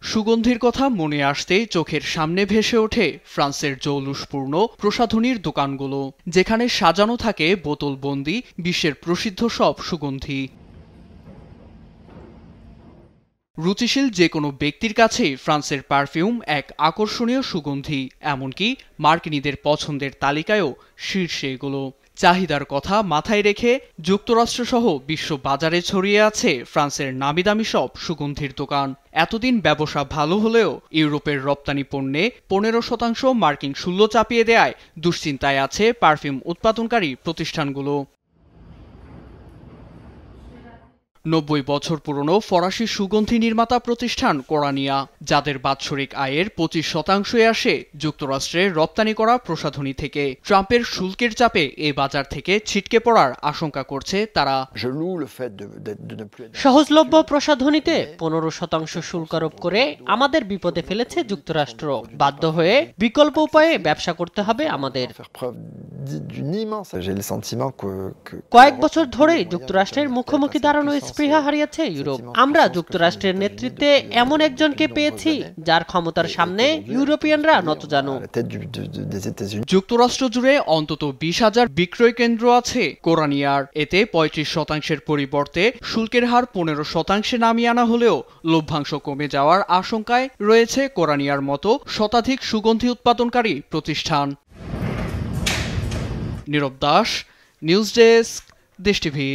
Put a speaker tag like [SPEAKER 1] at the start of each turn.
[SPEAKER 1] সুগন্ধির কথা মনে আসতেই চোখের সামনে ভেসে ওঠে ফ্রান্সের জৌলুসপূর্ণ প্রসাধনীর দোকানগুলো, যেখানে সাজানো থাকে বোতলবন্দি বিশ্বের প্রসিদ্ধ সব সুগন্ধি। রুচিশীল যে কোনো ব্যক্তির কাছেই ফ্রান্সের পারফিউম এক আকর্ষণীয় সুগন্ধি, এমনকি মার্কিনীদের পছন্দের তালিকায়ও শীর্ষে এগুলো। চাহিদার কথা মাথায় রেখে যুক্তরাষ্ট্রসহ বিশ্ব বাজারে ছড়িয়ে আছে ফ্রান্সের নামিদামি সব সুগন্ধির দোকান। এতদিন ব্যবসা ভালো হলেও ইউরোপের রপ্তানি পণ্যে 15% মার্কিন শুল্ক চাপিয়ে দেয়ায় দুশ্চিন্তায় আছে পারফিউম উৎপাদনকারী প্রতিষ্ঠানগুলো। 90 বছর পুরনো ফরাসি সুগন্ধি নির্মাতা প্রতিষ্ঠান কোরানিয়া, যাদের বাৎসরিক আয়ের 25% আসে যুক্তরাষ্ট্রে রপ্তানি করা প্রসাধনী থেকে, ট্রাম্পের শুল্কের চাপে এ বাজার থেকে ছিটকে পড়ার আশঙ্কা করছে তারা।
[SPEAKER 2] সহজলভ্য প্রসাধনীতে 15% শুল্ক আরোপ করে আমাদের বিপদে ফেলেছে যুক্তরাষ্ট্র। বাধ্য হয়ে বিকল্প উপায়ে ব্যবসা করতে হবে আমাদের। কয়েক বছর ধরেই যুক্তরাষ্ট্রের মুখোমুখি দাঁড়ানো স্পৃহা হারিয়েছে ইউরোপ। আমরা যুক্তরাষ্ট্রের নেতৃত্বে এমন একজনকে পেয়েছি যার ক্ষমতার সামনে ইউরোপিয়ানরা নতজানু।
[SPEAKER 1] যুক্তরাষ্ট্র জুড়ে অন্তত 20,000 বিক্রয় কেন্দ্র আছে কোরানিয়ার। এতে 35% পরিবর্তে শুল্কের হার 15% নামিয়ে আনা হলেও লভ্যাংশ কমে যাওয়ার আশঙ্কায় রয়েছে কোরানিয়ার মতো শতাধিক সুগন্ধি উৎপাদনকারী প্রতিষ্ঠান। নীরব দাস, নিউজ ডেস্ক, দেশ টিভি।